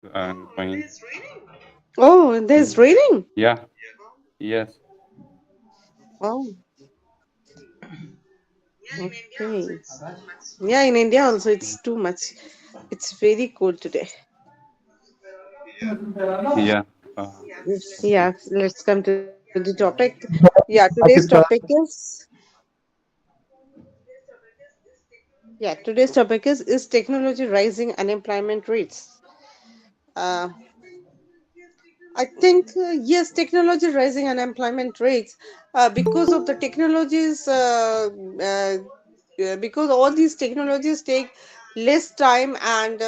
going. Oh, there's Mm. raining. Yeah. Yes. Oh, okay. Yeah, in India also it's too much. It's very cold today. Yeah. Yeah, let's come to the topic. Yeah, today's topic is today's topic is technology rising unemployment rates. Uh, I think yes, technology rising unemployment rates because of the technologies because all these technologies take less time and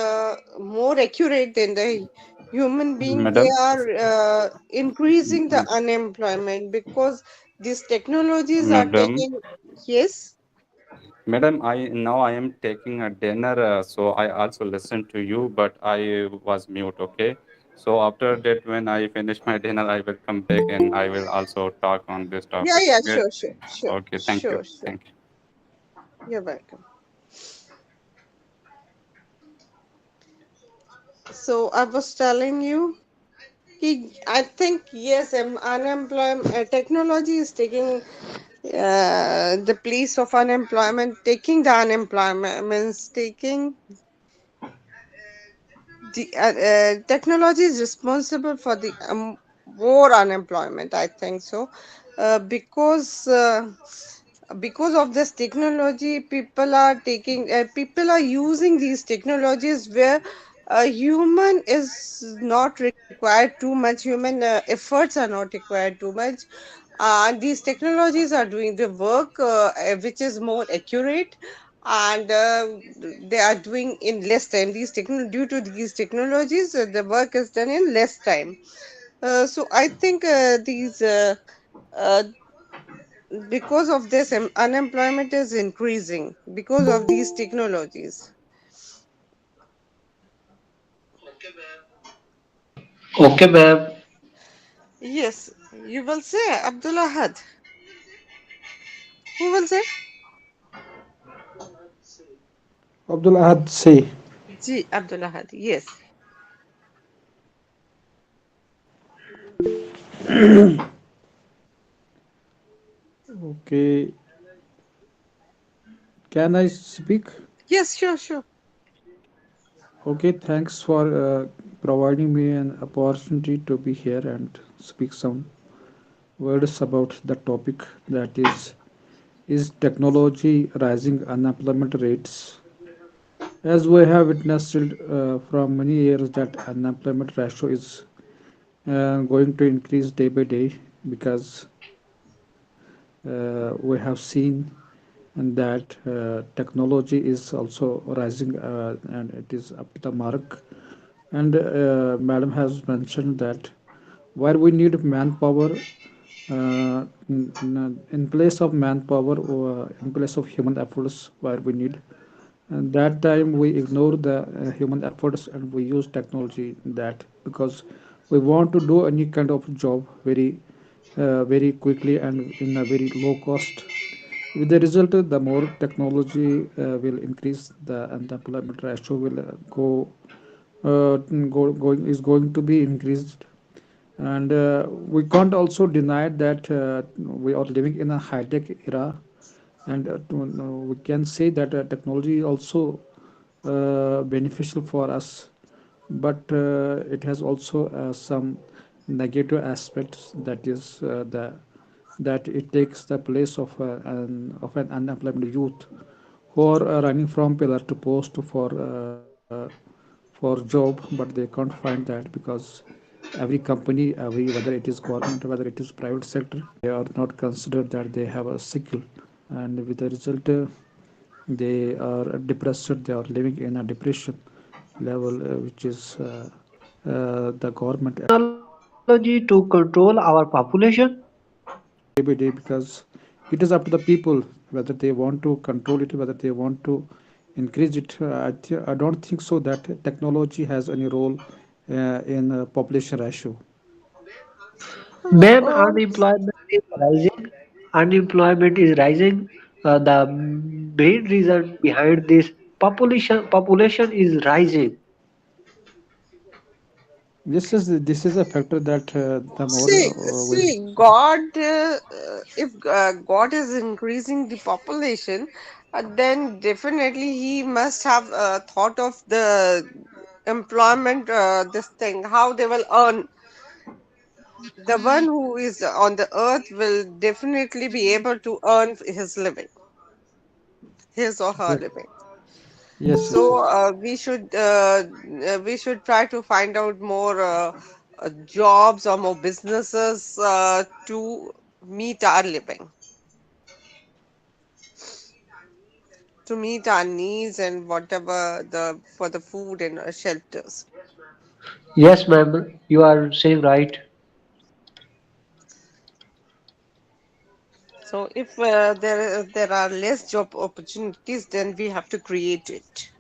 more accurate than the human being. They Madam. are increasing the Mm, unemployment because these technologies are Madam. taking. Yes. Madam, I am taking a dinner, so I also listen to you, but I was mute. Okay. So after that, when I finish my dinner, I will come back and I will also talk on this Yeah, topic. yeah, Okay. sure, sure, sure, Okay. Thank you. sure, sure. Thank you. You're welcome. So I was telling you, I think yes, unemployment technology is taking the place of unemployment, taking the unemployment means taking the technology is responsible for the more unemployment. I think so, because. Because of this technology people are using these technologies where a human is not required too much, human efforts are not required too much, and these technologies are doing the work which is more accurate, and they are doing in less time. Due to these technologies, the work is done in less time. So I think uh, because of this unemployment is increasing because of these technologies. Okay, ma'am. Yes, you will say Abdullah Had. Who will say? Abdul Ahad say. Ji Abdullah Had. Yes. Okay, can I speak? Yes, sure, sure. Okay, thanks for providing me an opportunity to be here and speak some words about the topic, that is technology rising unemployment rates. As we have witnessed from many years that unemployment ratio is going to increase day by day, because we have seen and that technology is also rising, and it is up to the mark. And madam has mentioned that where we need manpower, in place of manpower or in place of human efforts, where we need, and that time we ignore the human efforts and we use technology in that, because we want to do any kind of job very quickly and in a very low cost. With the result, the more technology will increase, the unemployment ratio will going is going to be increased. And we can't also deny that we are living in a high tech era, and we can say that technology is also beneficial for us, but it has also some negative aspects, that is the that it takes the place of an unemployed youth who are running from pillar to post for job, but they can't find that, because every company, every, whether it is government, whether it is private sector, they are not considered that they have a skill, and with the result they are depressed, they are living in a depression level, which is the government Technology to control our population. day by day, because it is up to the people whether they want to control it, whether they want to increase it. I don't think so that technology has any role in population ratio. Ma'am, Oh, unemployment is rising. Unemployment is rising. The main reason behind this population is rising. This is a factor that the more we. See, God, if God is increasing the population, then definitely He must have thought of the employment, this thing, how they will earn. The one who is on the earth will definitely be able to earn his living, his or her Yes, living. yes, yes, So yes. we should try to find out more jobs or more businesses to meet our living, to meet our needs and whatever the for the food and shelters. Yes, ma'am, you are saying right. So if there are less job opportunities, then we have to create it.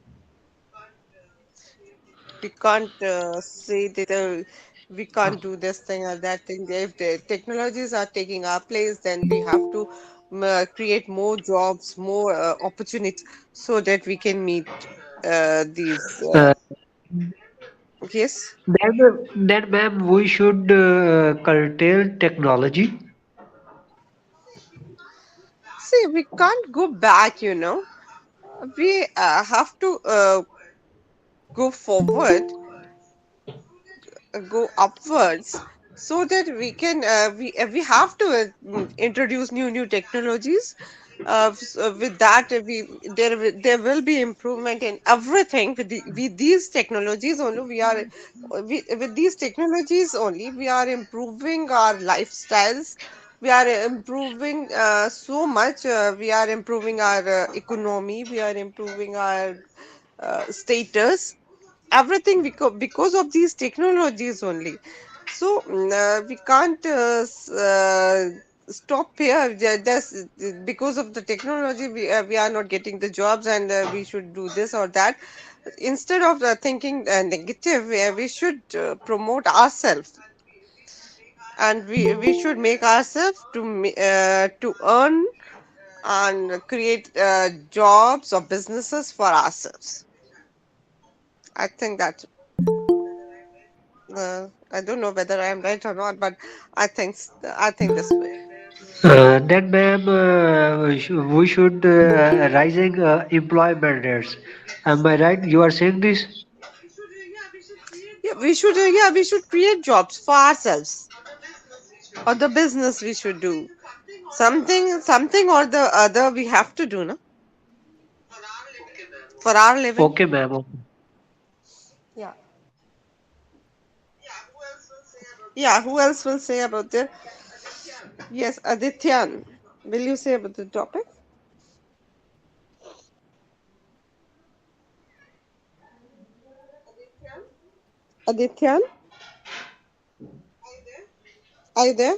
We can't say that we can't do this thing or that thing. If the technologies are taking our place, then we have to create more jobs, more opportunities, so that we can meet these. Uh, Yes. then, ma'am, we should curtail technology. See, we can't go back. We have to go forward, go upwards, so that we have to introduce new technologies. With that, there will be improvement in everything. With these technologies only, with these technologies only we are improving our lifestyles. We are improving so much. We are improving our economy. We are improving our status, everything, because of these technologies only. So we can't stop here. Just because of the technology, we are not getting the jobs, and we should do this or that. Instead of thinking negative, we should promote ourselves, and we should make ourselves to earn and create jobs or businesses for ourselves. I think that I don't know whether I am right or not, but I think this way. Then, ma'am, we should rising employment rates. Am I right? You are saying this? Yeah, we should create jobs for ourselves, or the business we should do. Something or the other we have to do, no, for our living. Okay, ma'am. Okay. Yeah. Yeah. Who else will say about the? Yes, Adityan. Will you say about the topic? Adityan, are you there?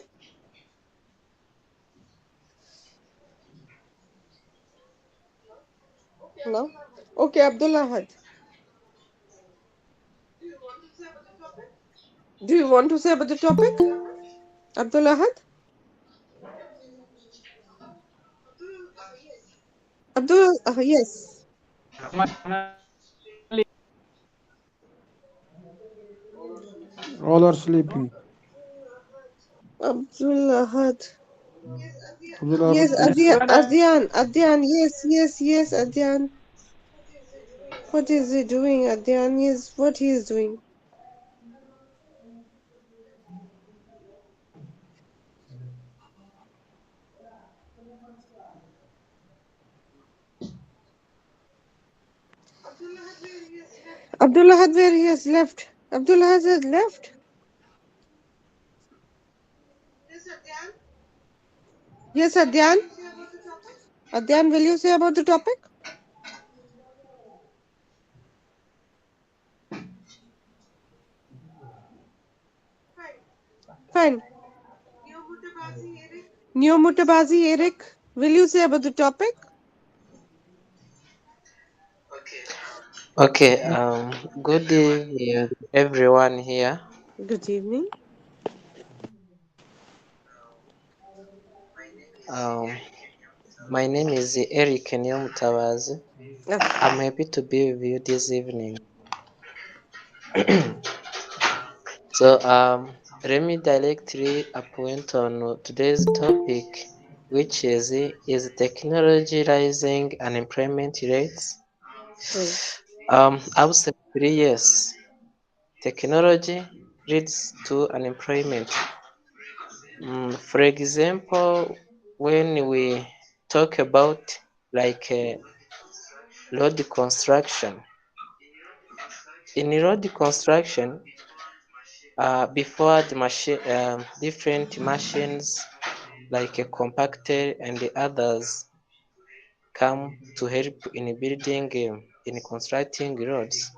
No. Okay, Abdullah Had. Do you want to say about the topic, Abdullah Had? Abdul, yes. All are sleeping. Abdullah Had. Abdullah, Yes, can you say? Adyan, yes, Adyan. What is he doing, Adyan? Yes, what he is doing. Abdullah Had, where he has left. Abdullah has left. Yes, Adyan. Adyan, will you say about the topic? Fine. Neo Mutabazi Eric, will you say about the topic? Okay, good evening, everyone here. Good evening. Um, my name is Eric Nyomutabazi. Okay. I'm happy to be with you this evening. So let me directly point on today's topic, which is technology rising unemployment rates. Hmm. I would say 3 years. Technology leads to unemployment. For example, when we talk about like road construction, in road construction, before the machine, different machines like a compactor and the others come to help in building, in constructing roads.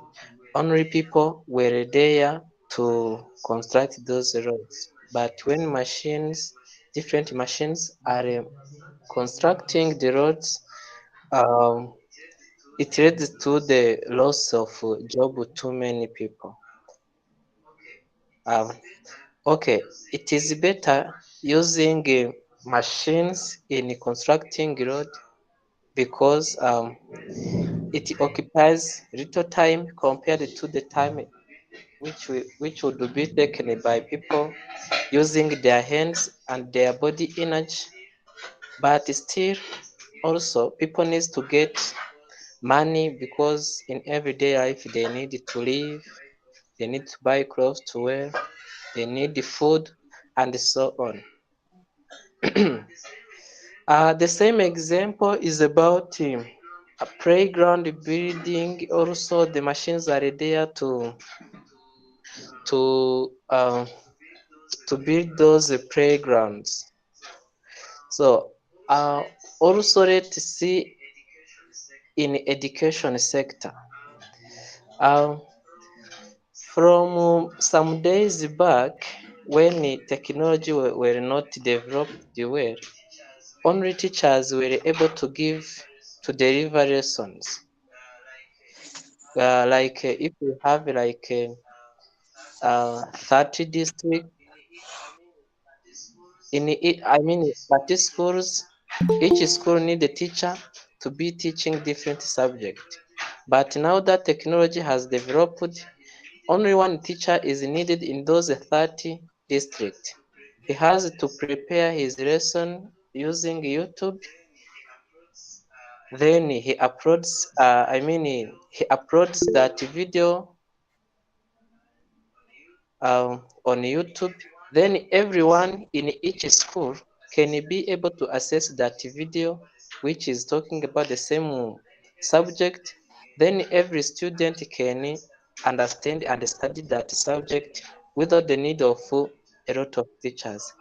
Only people were there to construct those roads. But when machines, different machines are constructing the roads, um, it leads to the loss of job to many people. Um, okay, it is better using machines in constructing road because it occupies little time compared to the time which would be taken by people using their hands and their body energy. But still, also people need to get money because in everyday life they need to live, they need to buy clothes to wear, they need the food, and so on. The same example is about a playground building. Also, the machines are there to to build those playgrounds. So, also let's see in education sector. Um, from some days back, when technology were not developed well, only teachers were able to give to deliver lessons. Like if we have like 30 districts in it, I mean 30 schools, each school need a teacher to be teaching different subjects. But now that technology has developed, only one teacher is needed in those 30 districts. He has to prepare his lesson using YouTube. Then he uploads, he uploads that video on YouTube. Then everyone in each school can be able to access that video, which is talking about the same subject. Then every student can understand and study that subject without the need of a lot of teachers.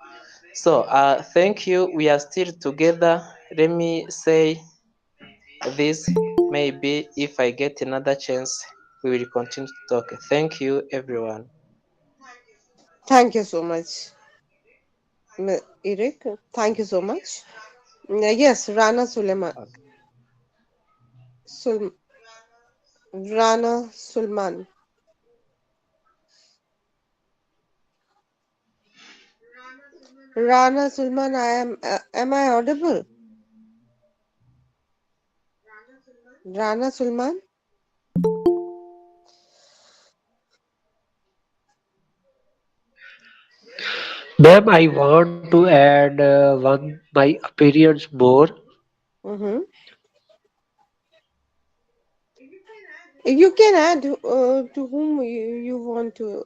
So thank you. We are still together. Let me say this. Maybe if I get another chance, we will continue to talk. Thank you, everyone. Thank you so much, Eric. Thank you so much. Yes, Sul, Rana Sulman. Rana Sulman, am I audible? Rana Sulman? Ma'am, I want to add one my opinions more. Mm-hmm. You can add to whom you want to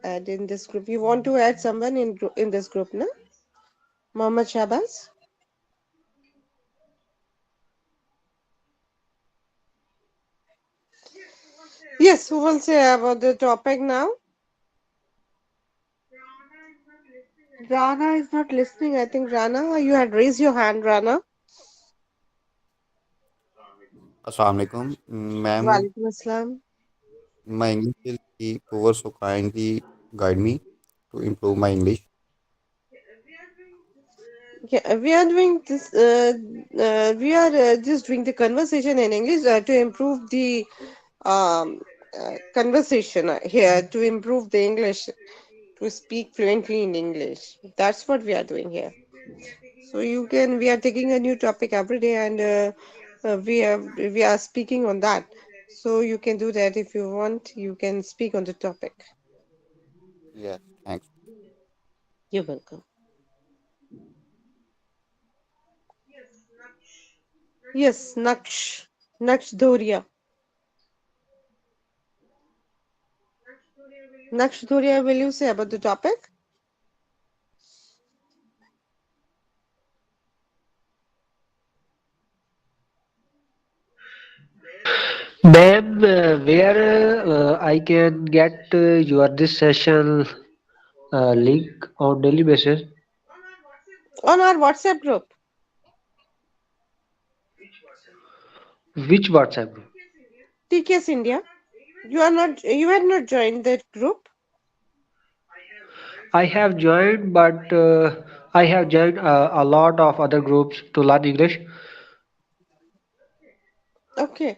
add in this group. You want to add someone in this group, no? Mohammed Shabazz? Yes, who will say about the topic now? Rana is not listening. I think Rana, you had raised your hand, Rana. Assalamu alaikum. Ma'am, Walaikum Assalam. my English will be poor, so kindly guide me to improve my English. Yeah, we are doing this. We are just doing the conversation in English to improve the conversation here, to improve the English, to speak fluently in English. That's what we are doing here. So you can. We are taking a new topic every day, and we are speaking on that. So you can do that if you want. You can speak on the topic. Yes, thanks. You're welcome. Yes, Naksh Doria. Naksh Doria, will you say about the topic? Ma'am, where I can get your this session link on daily basis? On our WhatsApp group, Which WhatsApp group? TKS India. You had not joined that group. I have joined, but I have joined a lot of other groups to learn English. Okay.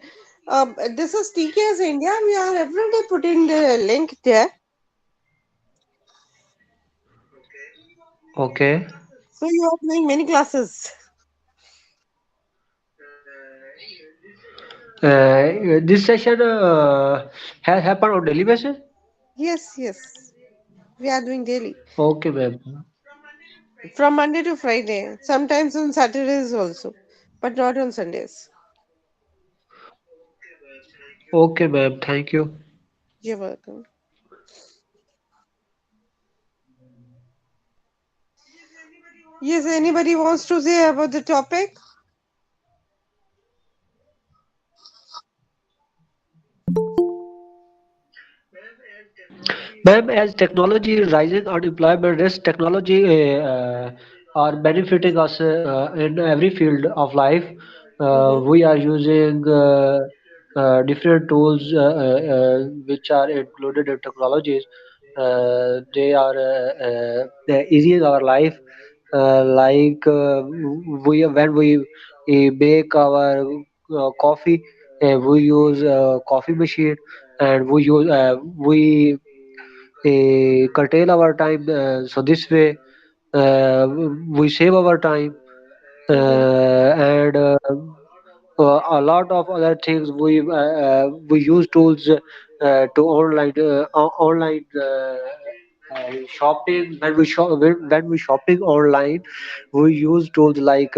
This is TKS India. We are every day putting the link there. Okay. So you are doing many classes. This session has happened on daily basis. Yes, yes. We are doing daily. Okay, ma'am. From Monday to Friday. Sometimes on Saturdays also. But not on Sundays. Okay, ma'am. Thank you. You're welcome. Yes, anybody wants to say about the topic? Ma'am, as technology is rising, unemployment risk, technology are benefiting us in every field of life. Mm-hmm. We are using different tools which are included in technologies. They are they're easing our life. Like we when we make our coffee, we use coffee machine, and we curtail our time. So this way, we save our time, Mm-hmm. and a lot of other things. We use tools to online shopping. When we shopping online, we use tools like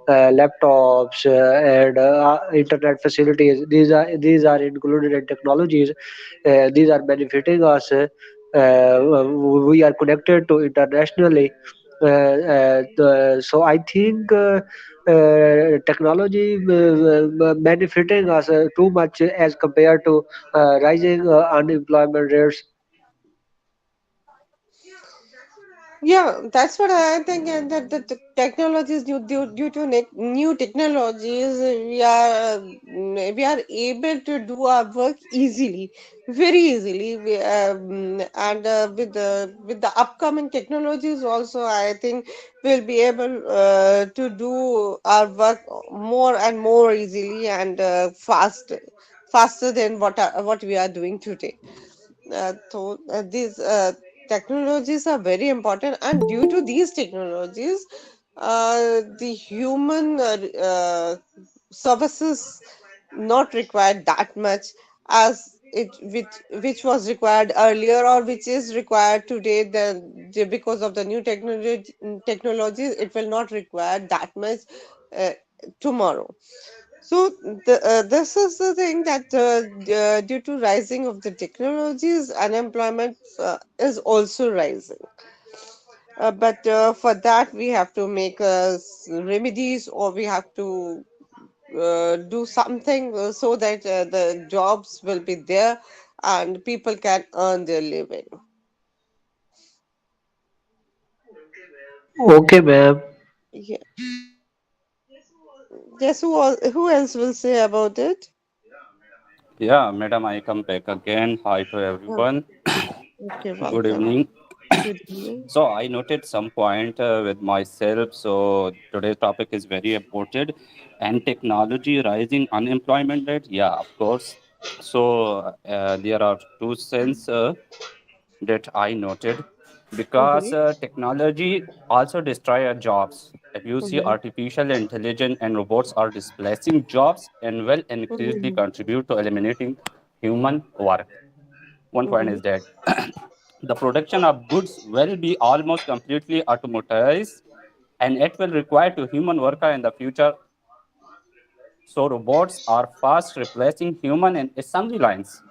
laptops and internet facilities. These are included in technologies. These are benefiting us. We are connected to internationally. So I think technology benefiting us too much as compared to rising unemployment rates. Yeah, that's what I think, and that the technologies due to new technologies, we are able to do our work easily, very easily. And with the upcoming technologies also, I think we'll be able to do our work more and more easily and faster than what we are doing today. These technologies are very important, and due to these technologies, the human services not required that much as which was required earlier or which is required today. Because of the new technologies, it will not require that much uh, tomorrow. So this is the thing that due to rising of the technologies, unemployment is also rising. But for that, we have to make remedies, or we have to do something so that the jobs will be there and people can earn their living. Okay, ma'am. Yeah. Yes, who else will say about it? Yeah, madam, I come back again. Hi to Oh, everyone. okay, Good welcome. evening. Good evening. So I noted some point with myself. So today's topic is very important, and technology rising unemployment rate. Yeah, of course. So there are two sense that I noted because Mm-hmm. technology also destroy our jobs. If you see, Mm-hmm. artificial intelligence and robots are displacing jobs and will increasingly Mm-hmm. contribute to eliminating human work. One point Mm-hmm. is that. The production of goods will be almost completely automatized, and it will require to human worker in the future. So robots are fast replacing human and assembly lines.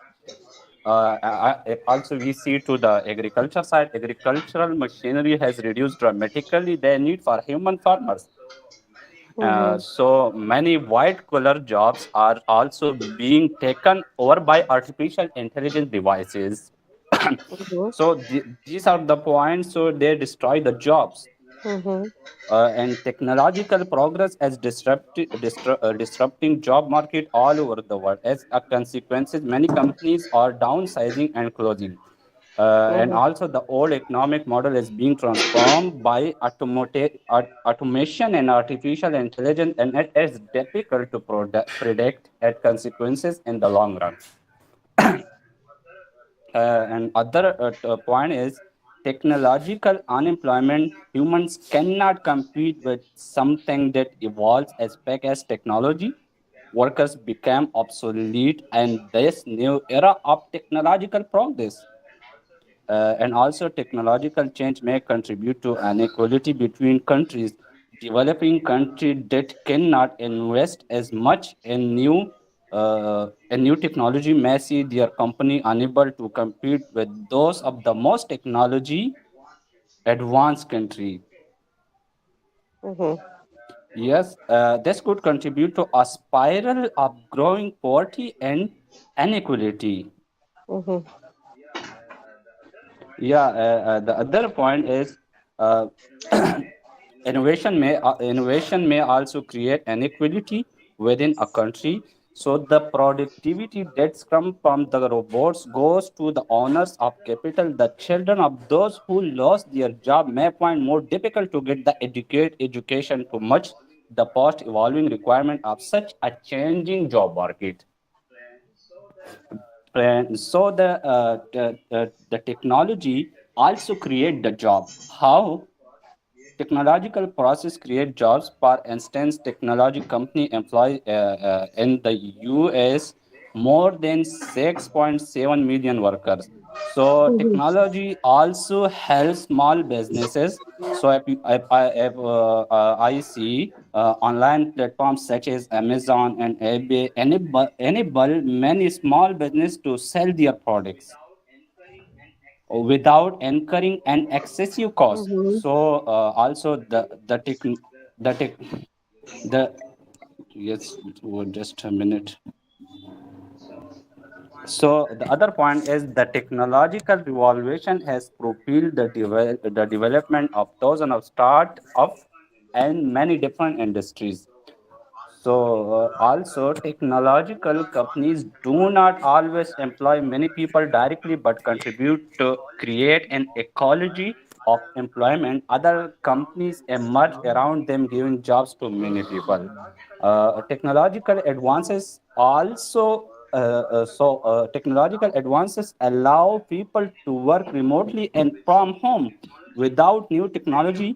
Also, we see to the agriculture side, agricultural machinery has reduced dramatically the need for human farmers. Mhm. So many white collar jobs are also being taken over by artificial intelligence devices. Mhm. So these are the points. So they destroy the jobs. Mhm. And technological progress as disrupting job market all over the world. As a consequences, many companies are downsizing and closing. And Mhm. also the old economic model is being transformed by automation and artificial intelligence, and it is difficult to predict its consequences in the long run. And other point is technological unemployment. Humans cannot compete with something that evolves as fast as technology. Workers become obsolete, and this new era of technological progress and also technological change may contribute to inequality between countries. Developing countries that cannot invest as much in new technology may see their company unable to compete with those of the most technology advanced country. Mhm. Yes, this could contribute to a spiral of growing poverty and inequality. Mhm. Yeah, the other point is uh, innovation may also create inequality within a country. So the productivity that's come from the robots goes to the owners of capital. The children of those who lost their job may find more difficult to get the education to much the post evolving requirement of such a changing job market. And so the technology also create the job. How technological process create jobs? For instance, technology company employ in the US more than 6.7 million workers. So Mhm. technology also helps small businesses. So I see online platforms such as Amazon and eBay enable many small business to sell their products without incurring an excessive cost. Mhm. So also the tech the yes, just a minute. So the other point is the technological revolution has propelled the development of thousands of start-up and many different industries. So, also, technological companies do not always employ many people directly, but contribute to create an ecology of employment. Other companies emerge around them, giving jobs to many people. Technological advances also technological advances allow people to work remotely and from home. Without new technology,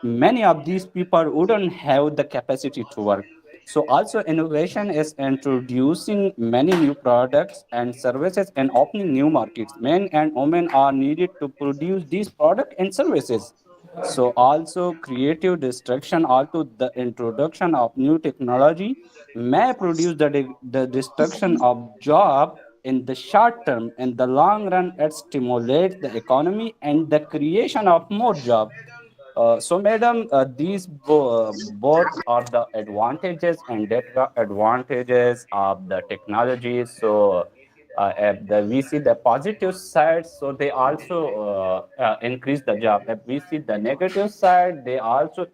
many of these people wouldn't have the capacity to work. So also innovation is introducing many new products and services and opening new markets. Men and women are needed to produce these products and services. So also creative destruction, also the introduction of new technology may produce the destruction of job in the short term. In the long run, it stimulates the economy and the creation of more jobs. So, madam, both are the advantages and disadvantages of the technology. So, if we see the positive side, so they also increase the job. If we see the negative side, they also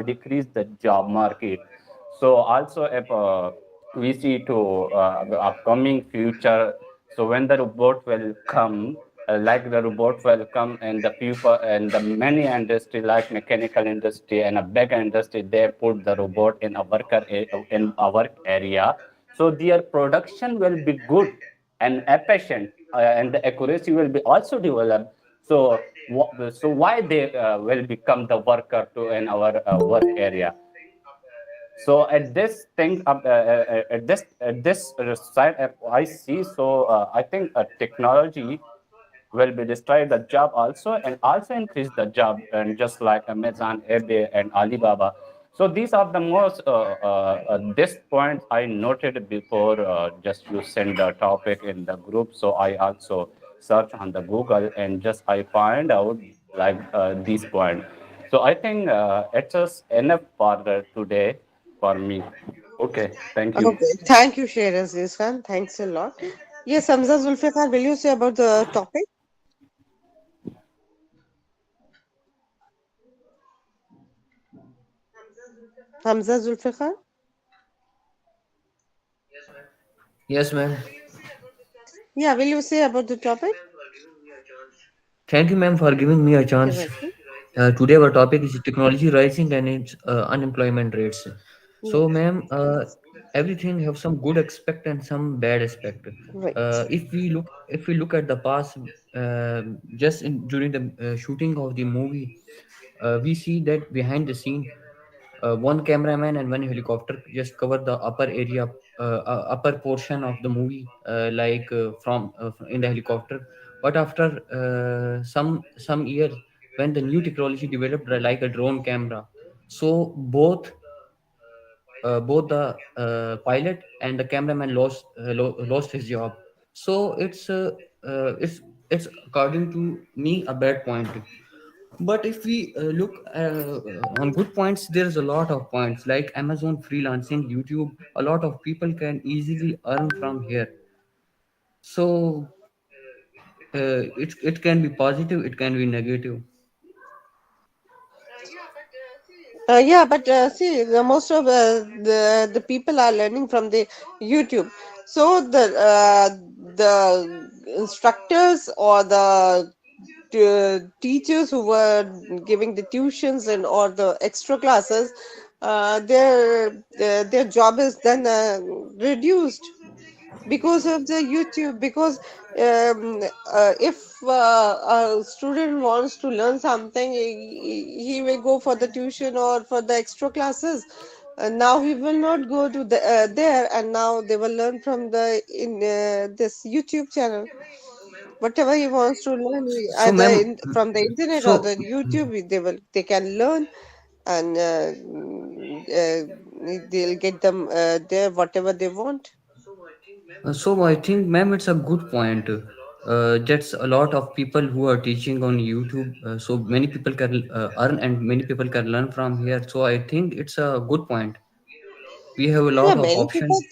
decrease the job market. So, also if we see to the upcoming future, so when the robot will come, like the robot will come and the people and the many industry like mechanical industry and a big industry, they put the robot in a in a work area, so their production will be good and efficient, and the accuracy will be also developed. So so why they will become the worker to in our work area? So at this thing, at this side, I see. So I think technology will be destroy the job also and also increase the job and just like Amazon, eBay, and Alibaba. So these are the most this point I noted before just you send the topic in the group. So I also search on the Google and just I find out like these points. So I think it's just enough for today for me. Okay, thank you. Okay, thank you, Shiraz Khan. Thanks a lot. Yes, Hamza Zulfikar, will you say about the topic? Hamza Zulfikar? Yes, ma'am. Yeah, will you say about the topic? Thank you, ma'am, for giving me a You're chance. welcome. Today, our topic is technology rising and its unemployment rates. So, Yes, ma'am, everything have some good aspect and some bad aspect. right. If we look at the past, during the shooting of the movie, we see that behind the scene, one cameraman and one helicopter just cover the upper area, upper portion of the movie, from in the helicopter. But after some years, when the new technology developed, like a drone camera, so both the pilot and the cameraman lost his job. So it's according to me a bad point. But if we look on good points, there's a lot of points like Amazon freelancing, YouTube. A lot of people can easily earn from here. So it can be positive, it can be negative. Yeah, but see, most of the people are learning from the YouTube. So the instructors or the teachers who were giving the tuitions and or the extra classes, their job is then reduced because of the YouTube. Because if a student wants to learn something, he will go for the tuition or for the extra classes. Now he will not go to there, and now they will learn from the in this YouTube channel. Whatever he wants to learn, So either ma'am, from the internet or so the YouTube, they can learn, and they'll get them there whatever they want. so I think, ma'am, it's a good point. That's a lot of people who are teaching on YouTube. So many people can earn and many people can learn from here. So I think it's a good point. We have a Yeah, lot of many people options.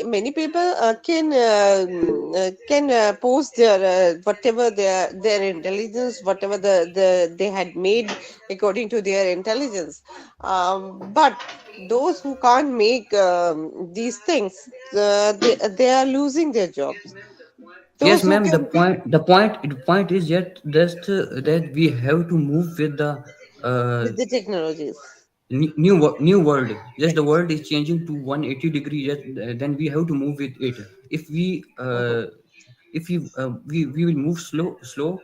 many people can post their whatever their intelligence, whatever they had made according to their intelligence. But those who can't make these things, they are losing their jobs. Yes, Those who ma'am. can The point is yet that we have to move with the uh, with the technologies. new world. Just the Right. world is changing to 180 degree. Just then we have to move with it. If we Mhm. we will move slow,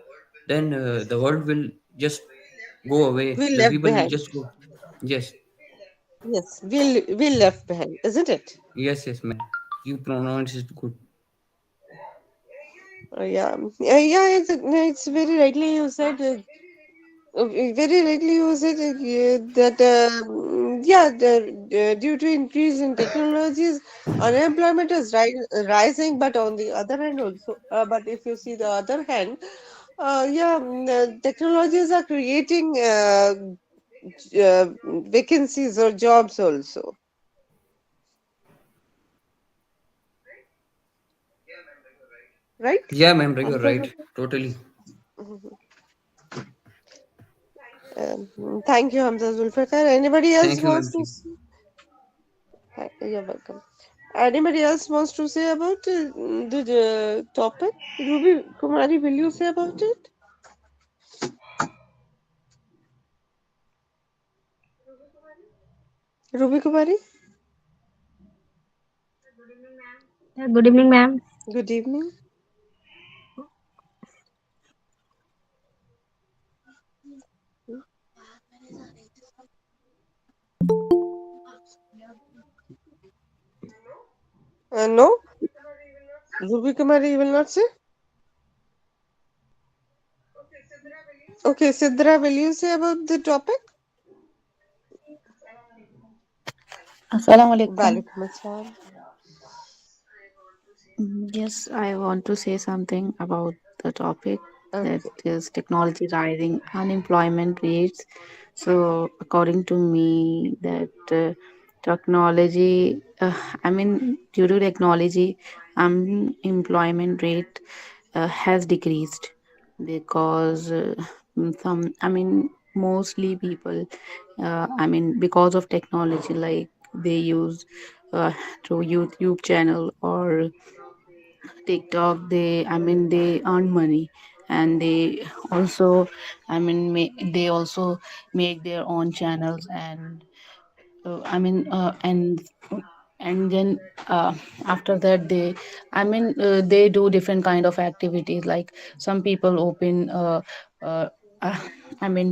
then the world will just go away. We The left people will behind. just go. Yes, Yes, we left behind, isn't it? yes, ma'am. You pronounce it good. Yeah, yeah, it's very rightly you said. Very rightly you said that yeah, due to increase in technologies, unemployment is rising. But on the other hand, also, but if you see the other hand, yeah, technologies are creating vacancies or jobs also, right? Yeah, ma'am. You're Hamza? right. Totally. Mhm. Thank you, Hamza Zulfikar. Anybody else Thank you, wants ma'am. to? You're welcome. Anybody else wants to say about the topic? Ruby Kumari, will you say about it? Ruby Kumari, Yeah, good evening, ma'am. good evening. No, Ruby Kumari, you will not say? Okay, Sidra, will you say about the topic? Assalamu alaikum. Walaikum assalam. Yes, I want to say something about the topic that Okay. is technology rising unemployment rates. So, according to me, that technology, due to technology, unemployment rate has decreased because mostly people, because of technology, like they use through YouTube channel or TikTok, they earn money, and they also, they also make their own channels, and and then after that they do different kind of activities, like some people open uh, uh,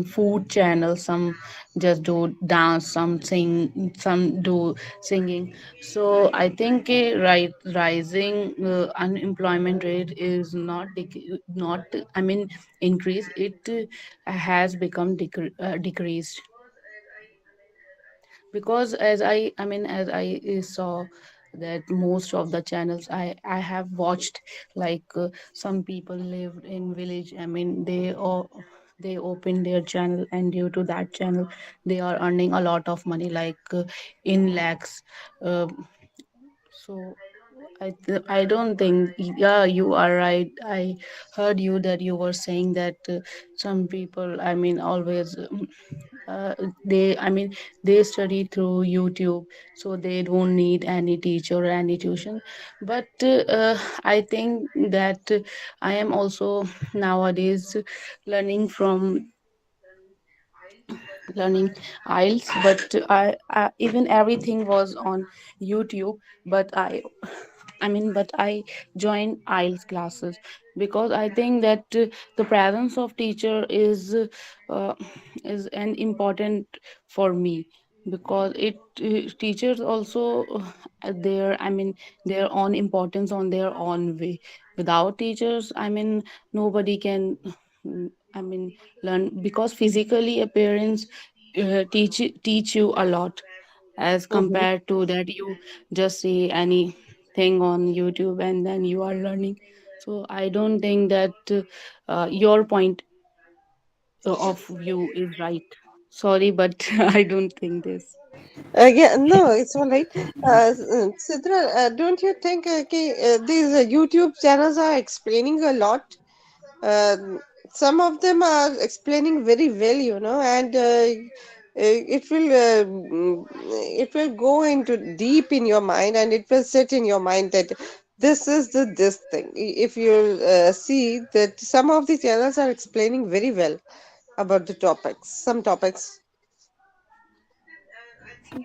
food channels, some just do dance, some sing, some do singing. So I think rising unemployment rate is not increase, it has become decreased, because as I saw that most of the channels I have watched, like some people lived in village, they open their channel, and due to that channel they are earning a lot of money, like in lakhs. uh, so I don't think, yeah, you are right. I heard you that you were saying that some people, always uh, they they study through YouTube, so they don't need any teacher or any tuition. But I think that I am also nowadays learning from learning IELTS, but even everything was on YouTube. But but I joined IELTS classes because I think that the presence of teacher uh, is an important for me, because it teachers also their their own importance on their own way. Without teachers, nobody can I mean learn, because physically appearance teach you a lot, as Mm-hmm. compared to that you just see anything on YouTube and then you are learning. So I don't think that your point of view is right. Sorry, but I don't think this. Yeah, no, it's all right. Sidra, don't you think these YouTube channels are explaining a lot? Um some of them are explaining very well, and it will go into deep in your mind, and it will sit in your mind that this is this thing. If you see that some of the channels are explaining very well about the topics, some topics.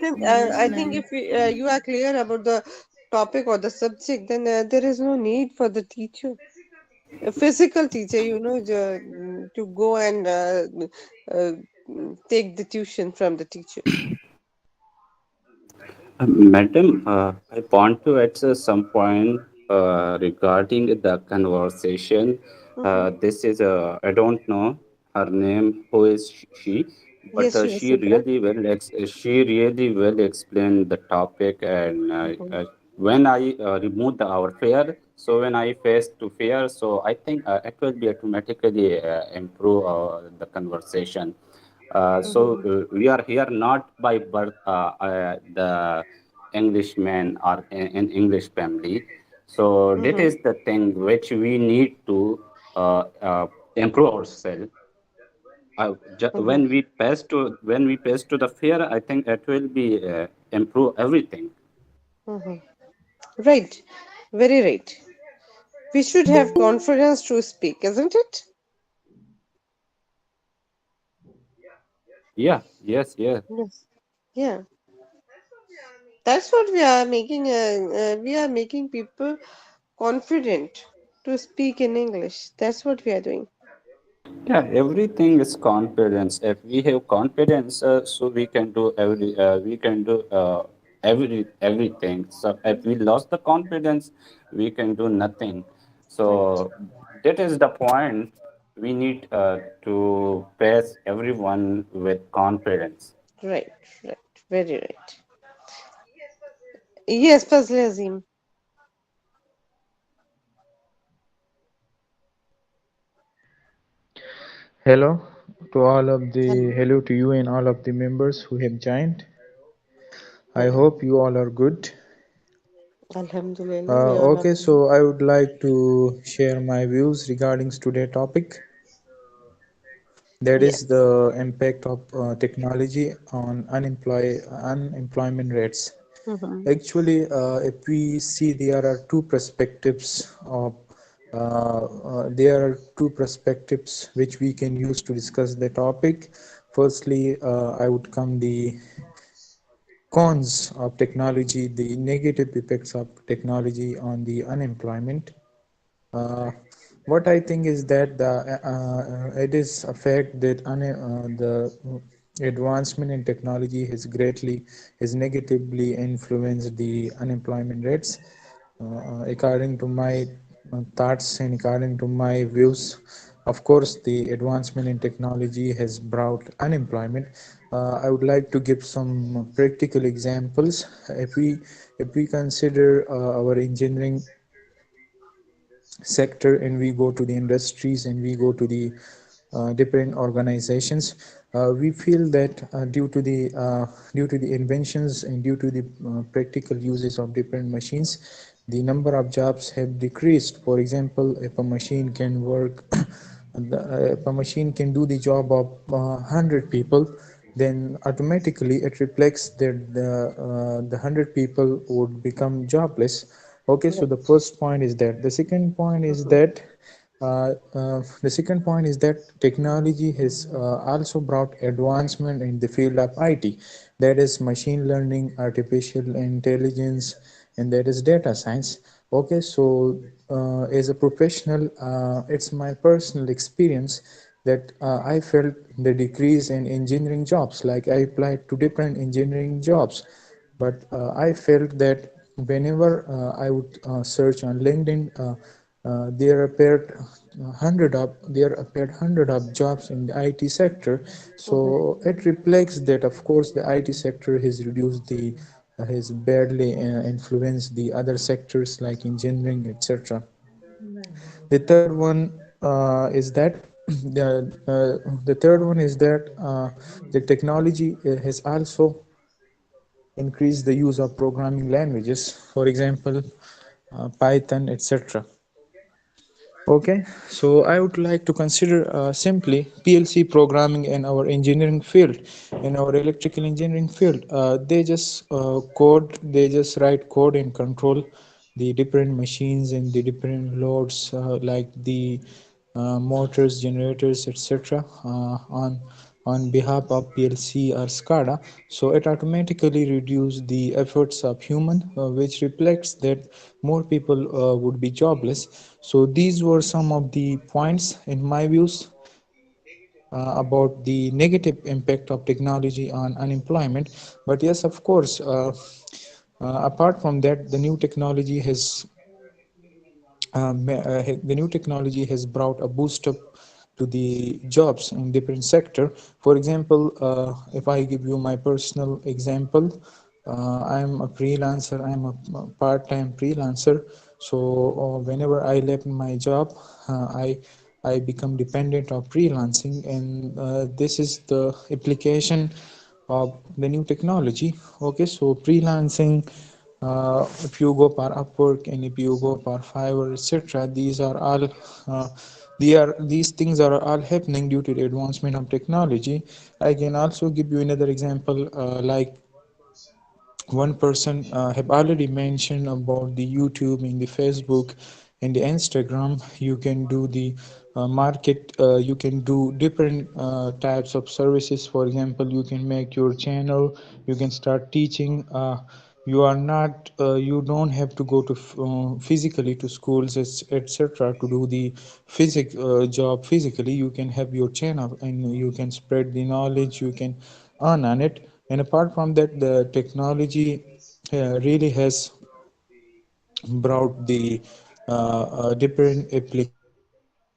Then Yes, I think ma'am. if you are clear about the topic or the subject, then there is no need for the teacher, a physical teacher, to go and uh, take the tuition from the teacher. Madam, I want to add some point regarding the conversation. Mm-hmm. This is I don't know her name, who is she, but Yes, yes, she really well explained the topic. And mm-hmm. when I remove our fear, so when I face to fear, so I think it will be automatically improve the conversation. Mm-hmm. We are here not by birth, the Englishman or an English family. So that Mm-hmm. is the thing which we need to improve ourselves. Mm-hmm. When we pass to the fear, I think it will be improve everything. Mm-hmm. Right, very right. We should have confidence to speak, isn't it? Yeah. Yes. Yes. Yes. Yeah, that's what we are making. We are making people confident to speak in English. That's what we are doing. Yeah, everything is confidence. If we have confidence, so we can do everything. So if we lost the confidence, we can do nothing. Right. So that is the point. we need to face everyone with confidence. Right, right, very right. Yes, Fazli Azim. Hello to all of the Hello. hello to you and all of the members who have joined. I Hmm. hope you all are good. Alhamdulillah, we all are Okay, fine. so I would like to share my views regarding today topic, that is Yes. the impact of technology on unemployment rates. Mm-hmm. Actually, if we see, there are two perspectives which we can use to discuss the topic. Firstly, I would come the cons of technology, the negative effects of technology on the unemployment. Uh, what I think is that it is a fact that the advancement in technology has negatively influenced the unemployment rates. According to my thoughts and according to my views, of course, the advancement in technology has brought unemployment. I would like to give some practical examples. If we consider our engineering sector and we go to the industries and we go to the different organizations, we feel that due to the inventions and due to the practical uses of different machines, the number of jobs have decreased. For example, if a machine can work if a machine can do the job of 100 people, then automatically it reflects that the 100 people would become jobless. Okay, so the Right. first point is that. Mm-hmm. The second point is that technology has also brought advancement in the field of IT, that is machine learning, artificial intelligence, and that is data science. Okay, so as a professional, it's my personal experience that I felt the decrease in engineering jobs. Like I applied to different engineering jobs, but I felt that whenever I would search on LinkedIn, there appeared hundred of jobs in the IT sector. Mm-hmm. So it reflects that, of course, the IT sector has badly influenced the other sectors like engineering, etc. The third one is that the third one is that the technology has also increased the use of programming languages, for example, Python, etc. Okay, so I would like to consider simply PLC programming in our engineering field, in our electrical engineering field. They just write code and control the different machines and the different loads, like the motors, generators, etc. On behalf of PLC or SCADA. So it automatically reduces the efforts of human, which reflects that more people would be jobless. So these were some of the points in my views about the negative impact of technology on unemployment. But yes, of course, apart from that, the new technology has brought a boost up to the jobs in different sector. For example, if I give you my personal example, I'm a freelancer. I'm a part-time freelancer. So whenever I left my job, I become dependent of freelancing, and this is the application of the new technology. Okay, so freelancing, if you go for Upwork and if you go for Fiverr, etc., these things are all happening due to the advancement of technology. I can also give you another example, like one person have already mentioned about the YouTube and the Facebook and the Instagram. You can do the you can do different types of services. For example, you can make your channel, you can start teaching. You don't have to go to physically to schools, etc., to do the job physically. You can have your channel and you can spread the knowledge, you can earn on it. And apart from that, the technology really has brought the different applications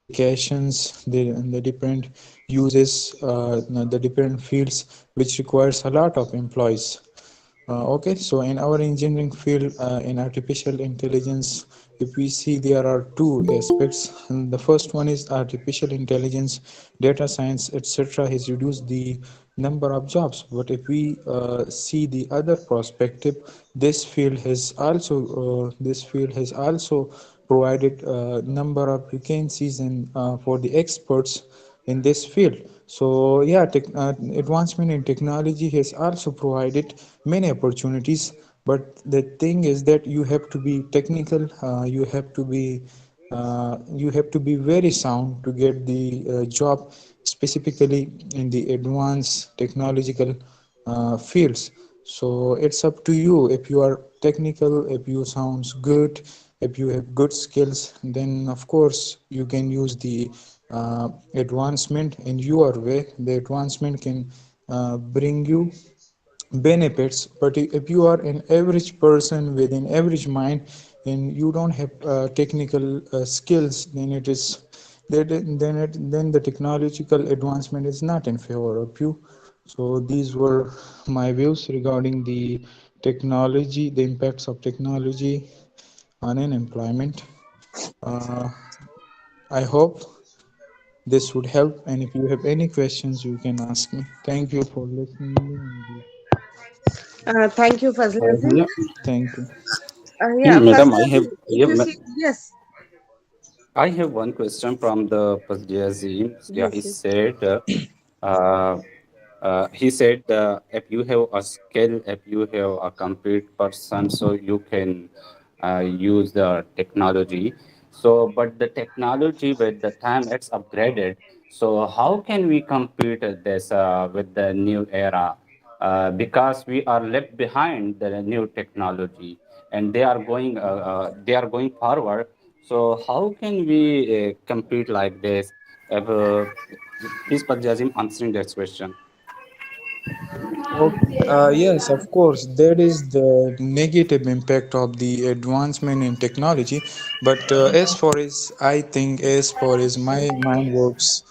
applications, the different uses, the different fields which requires a lot of employees. Okay, so in our engineering field, in artificial intelligence, if we see there are two aspects. And the first one is artificial intelligence, data science, etc. has reduced the number of jobs. But if we see the other perspective, this field has also provided a number of vacancies and for the experts in this field. So yeah, advancement in technology has also provided many opportunities, but the thing is that you have to be technical, you have to be very sound to get the job, specifically in the advanced technological fields. So it's up to you. If you are technical, if you sounds good, if you have good skills, then of course you can use the advancement in your way. The advancement can bring you benefits. But if you are an average person with an average mind and you don't have technical skills, then it is then the technological advancement is not in favor of you. So these were my views regarding the technology, the impacts of technology on unemployment. uh, I hope this would help, and if you have any questions you can ask me. Thank you for listening me and Thank you, Fazlazin. Yeah, thank you. Yeah, madam, Fazlazin, if you see, yes, I have one question from the Pazdiazim. Yeah, yes, yes. uh, he said if you have a skill, if you have a complete person, so you can use the technology. So, but the technology with the time it's upgraded. So, how can we compete this with the new era? Because we are left behind the new technology, and they are going forward. So, how can we compete like this? If, please, Pazdiazim, answering that question. Okay. Yes, of course, that is the negative impact of the advancement in technology. But as far as I think, as far as my mind works,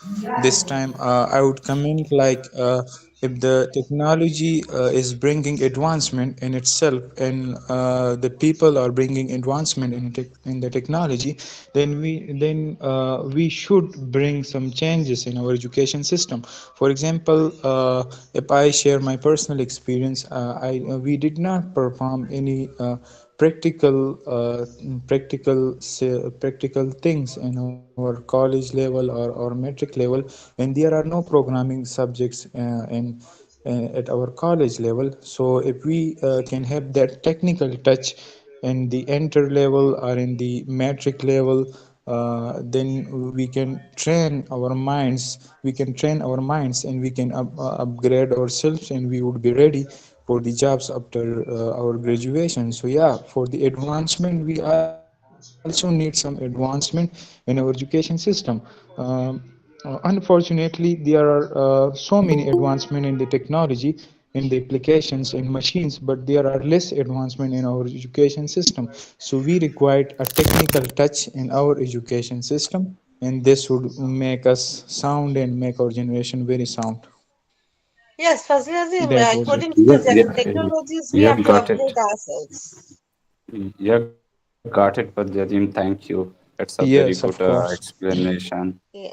this time I would comment like if the technology is bringing advancement in itself, and the people are bringing advancement in the technology, then we should bring some changes in our education system. For example, if I share my personal experience, we did not perform any practical things in our college level or metric level, when there are no programming subjects at our college level. So if we can have that technical touch in the enter level or in the metric level, then we can train our minds, and we can upgrade ourselves, and we would be ready for the jobs after our graduation. So yeah, for the advancement we also need some advancement in our education system. Unfortunately, there are so many advancement in the technology, in the applications and machines, but there are less advancement in our education system. So we required a technical touch in our education system, and this would make us sound and make our generation very sound. Yes, Fazlazin, That was it. according to the technologies, we You have have to got it. upgrade ourselves. You have got it, Padyadim. Thank you. It's a very good Yes, of course. explanation. Yeah.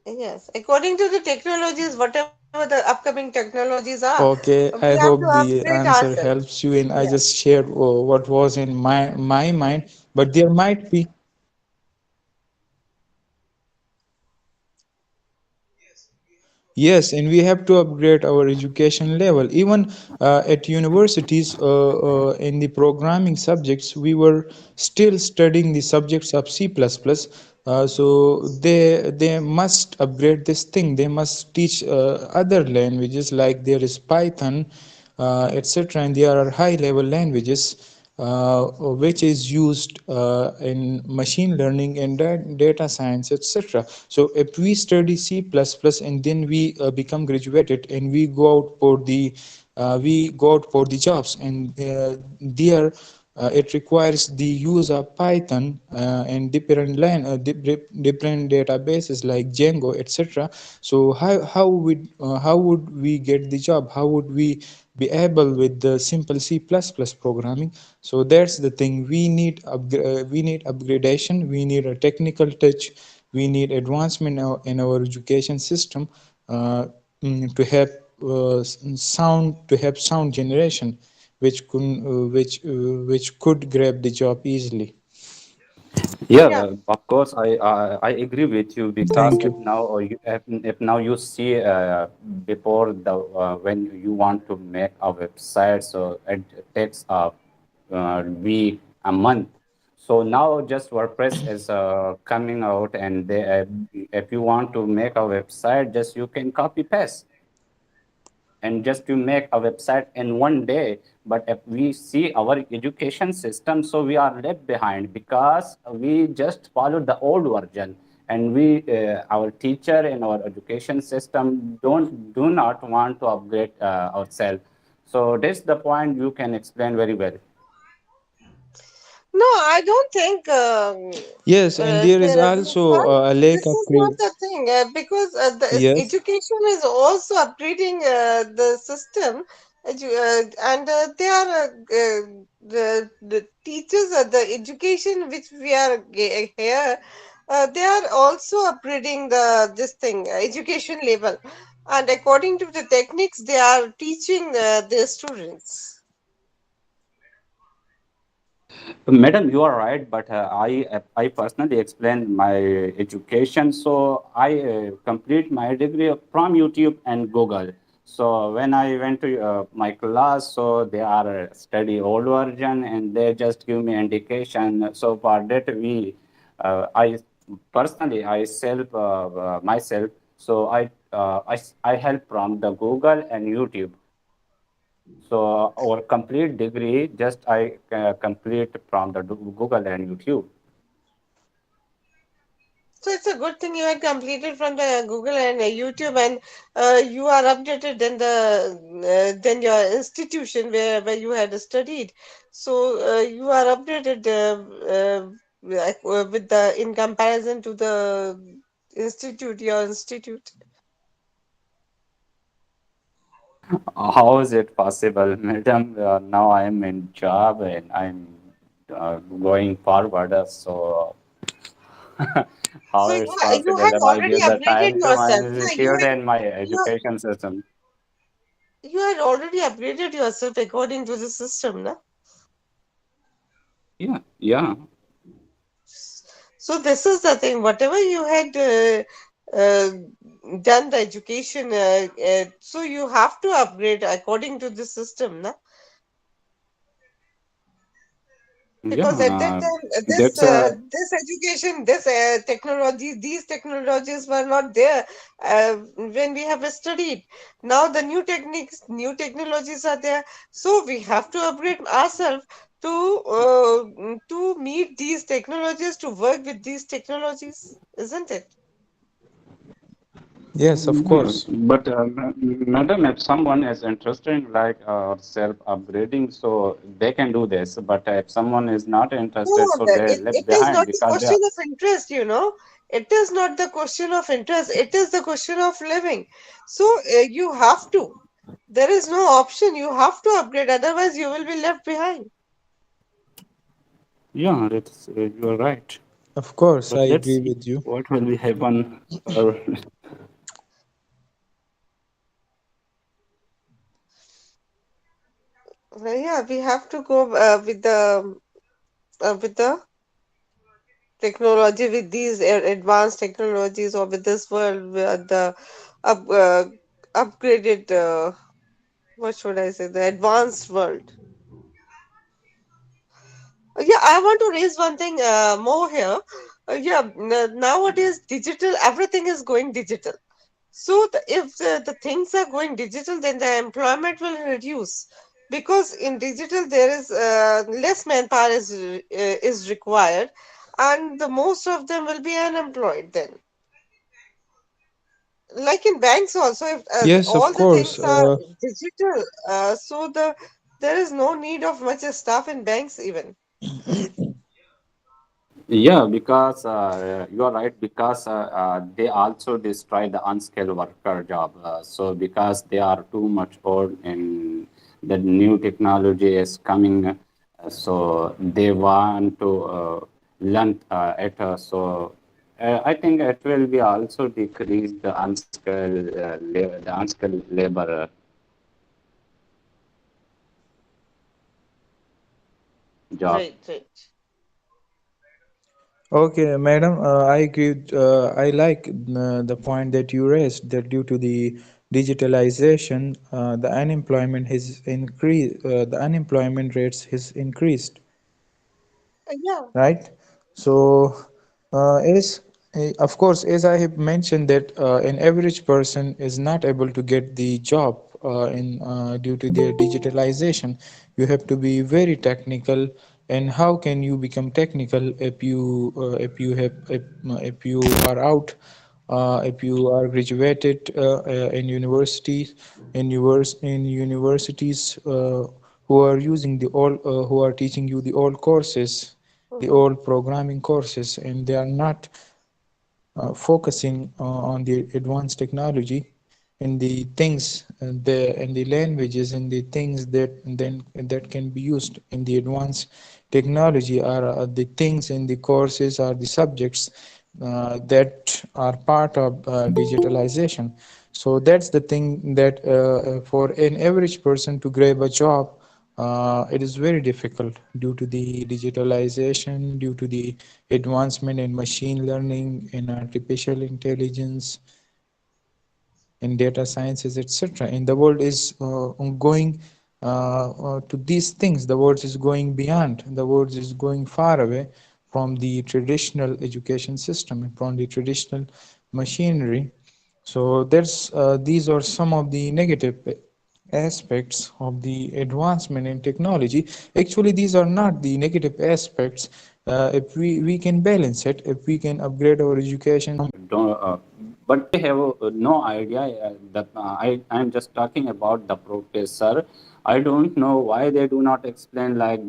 Yes, according to the technologies, whatever the upcoming technologies are, Okay, we I have to hope the upgrade answer ourselves. helps you, and I Yes. just shared what was in my mind, but there might be. Yes, and we have to upgrade our education level. Even at universities, in the programming subjects, we were still studying the subjects of C++. So they must upgrade this thing. They must teach other languages, like there is Python, etc. And there are high level languages which is used in machine learning and data science, etc. So if we study C++ and then we become graduated and we go out for the jobs, and there It requires the use of Python and different databases like Django, etc. So how would we get the job? How would we be able with the simple C++ programming? So that's the thing. We need upgradation. We need a technical touch. We need advancement in our education system uh, to have sound generation which could grab the job easily. Yeah, Yeah. of course, I agree with you because Thank you. if now you see before the when you want to make a website, so it takes a week, a month. So now just WordPress is coming out, and if you want to make a website, just you can copy paste and just to make a website in one day. But if we see our education system, so we are left behind because we just follow the old version, and we our teacher in our education system do not want to upgrade ourselves. So that's the point you can explain very well. No, I don't think Yes, and there is this is also not a lack this of is not the thing because yes. education is also upgrading the system, and they are the teachers the education which we are here. They are also upgrading the this thing education level, and according to the techniques, they are teaching the students. Madam, you are right, but I personally explain my education. So I complete my degree from YouTube and Google. So when I went to my class, so they are study old version, and they just give me indication. So for that I personally I self myself. So I help from the Google and YouTube. So our complete degree, just I complete from the Google and YouTube. So it's a good thing you had completed from the Google and YouTube, and you are updated than your institution where you had studied. So you are updated with the in comparison to the your institute. How is it possible, madam? Now I am in job and I'm going forward. So how So it's you possible had if I already give the upgraded time to my yourself. No, institute and my you education system? you had already upgraded yourself according to the system, no? Yeah, yeah. So this is the thing. Whatever you had done the education, so you have to upgrade according to the system, na? Yeah, Because at that time, that's this education, this technology, these technologies were not there when we have studied. Now the new techniques, new technologies are there, so we have to upgrade ourselves to meet these technologies, to work with these technologies, isn't it? Yes, of course. But madam, if someone is interested in like self upgrading, so they can do this. But if someone is not No, interested, so they left it is behind not the because they question are. of interest, you know. It is not the question of interest. It is the question of living. So you have to. There is no option. You have to upgrade, otherwise you will be left behind. Yeah, that's you are right. Of course, But I let's agree see with you. what will be happen. Yeah, we have to go with the technology, with these advanced technologies, or with this world, with the up, upgraded. What should I say? The advanced world. Yeah, I want to raise one thing more here. Yeah, nowadays digital, everything is going digital. So if the things are going digital, then the employment will reduce because in digital there is less manpower is required, and the most of them will be unemployed then. Like in banks also, if Yes, of all the course. things are digital, so the There is no need of much staff in banks even. Yeah, because you are right. Because they also destroy the unskilled worker job. So because they are too much old and the new technology is coming, so they want to learn it. I think it will be also decrease the unskilled labor job. Right, right. Okay, madam, I agree. I like the point that you raised that due to the digitalization, the unemployment has increased. The unemployment rates has increased, Yeah. right? So, as of course, as I have mentioned that an average person is not able to get the job in due to their digitalization. You have to be very technical, and how can you become technical if you are out if you are graduated in universities in universities who are using the all who are teaching you the old courses, the Mhm. old programming courses, and they are not focusing on the advanced technology and the things and the languages and the things that then that can be used in the advanced technology are the things in the courses are the subjects that are part of digitalization. So that's the thing that for an average person to grab a job, it is very difficult due to the digitalization, due to the advancement in machine learning, in artificial intelligence, in data sciences, etc. And the world is going to these things. The world is going beyond. The world is going far away from the traditional education system, from the traditional machinery. So there's these are some of the negative aspects of the advancement in technology. Actually, these are not the negative aspects. If we can balance it, if we can upgrade our education. Don't, but they have no idea that I am just talking about the professor. I don't know why they do not explain like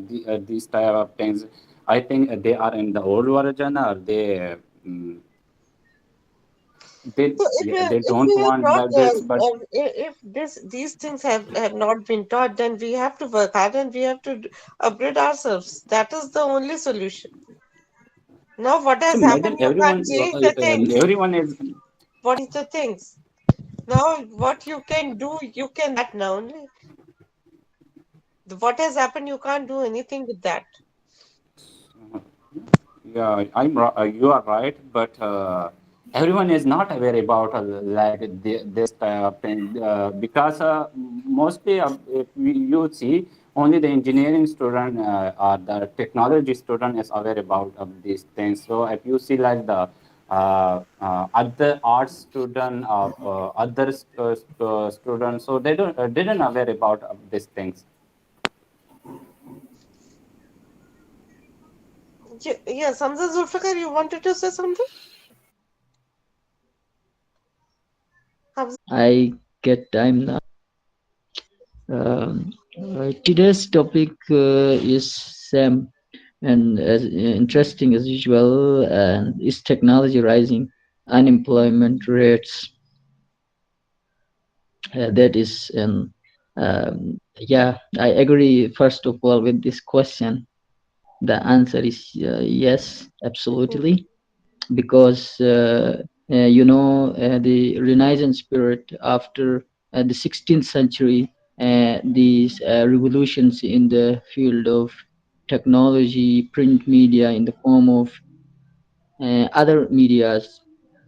these type of things. I think they are in the old version or mm, So if yeah, we they if don't we have want not like this. But if these things have not been taught, then we have to work hard and we have to upgrade ourselves. That is the only solution. Now, what so has madam, happened? You can't change the things. everyone is. What is the things? Now, what you can do, you can that now only. What has happened, you can't do anything with that. Yeah, you are right, but everyone is not aware about like this type of thing because mostly if you see only the engineering student or the technology student is aware about of these things. So if you see like the other arts student of other students, so they don't didn't aware about these things. Yes, Hamza Zulfikar, you wanted to say something? Hamza? I get time now. Today's topic is Sam, and as interesting as usual, and is technology rising, unemployment rates. That is, yeah, I agree. First of all, with this question, the answer is yes, absolutely, because the Renaissance period after the 16th century, these revolutions in the field of technology, print media in the form of other medias,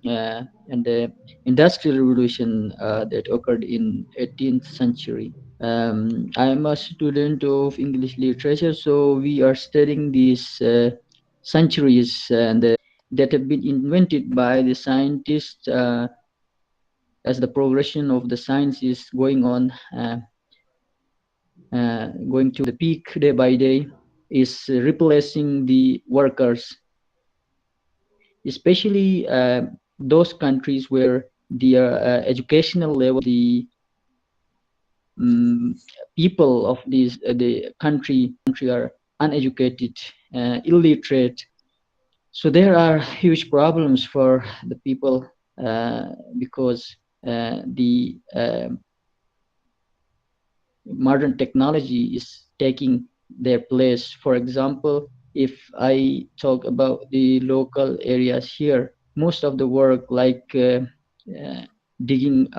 and the industrial revolution that occurred in 18th century. I am a student of English literature, so we are studying these centuries and that have been invented by the scientists as the progression of the science is going on, going to the peak day by day, is replacing the workers, especially those countries where the educational level, the people of the country are uneducated, illiterate. So there are huge problems for the people because the modern technology is taking their place. For example, if I talk about the local areas here, most of the work like digging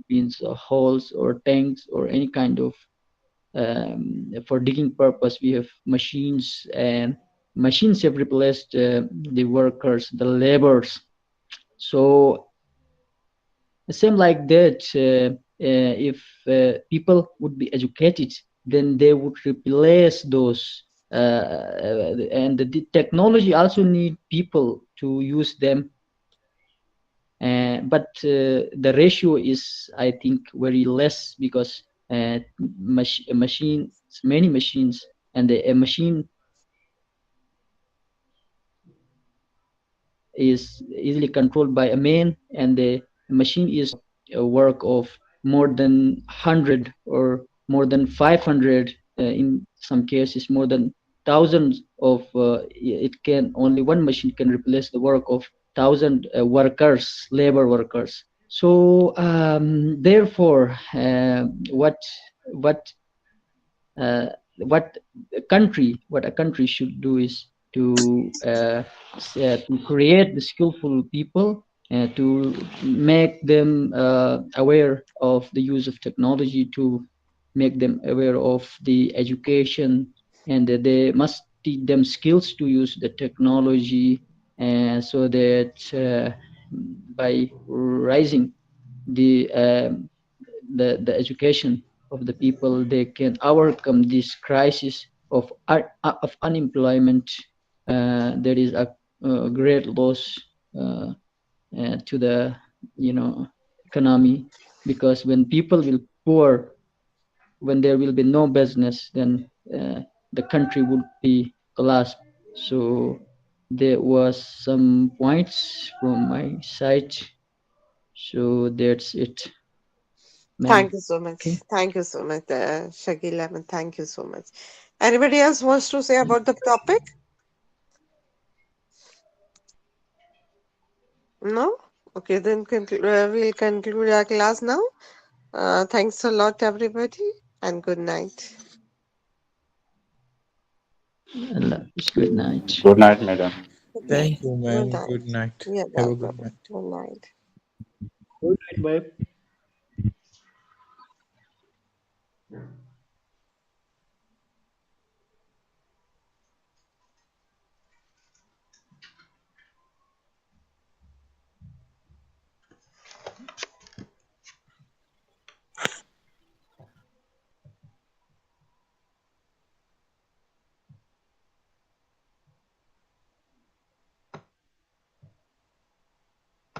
means holes or tanks or any kind of for digging purpose, we have machines, and machines have replaced the workers, the laborers. So same like that, if people would be educated, then they would replace those. And the technology also need people to use them. But the ratio is, I think, very less because machines, many machines, and a machine is easily controlled by a man, and the machine is a work of more than 100 or more than 500, in some cases more than thousands of it can only one machine can replace the work of 1,000 workers, labor workers. So therefore what what what a country should do is to create the skillful people, to make them aware of the use of technology, to make them aware of the education, and they must teach them skills to use the technology, so that by rising the the education of the people, they can overcome this crisis of unemployment. There is a great loss to the economy, because when people will poor, when there will be no business, then the country would be collapsed. So there was some points from my side. So that's it, ma'am. Thank you so much. Okay. Thank you so much, Shakil Ahmed. Thank you so much. Anybody else wants to say about the topic? No? Okay, then we'll conclude our class now. Thanks a lot, everybody, and good night. Good night. Good night, madam. Good night. Thank you, Good ma'am. night. Good night. You're Have a welcome. good night. Good night. Good night, bye.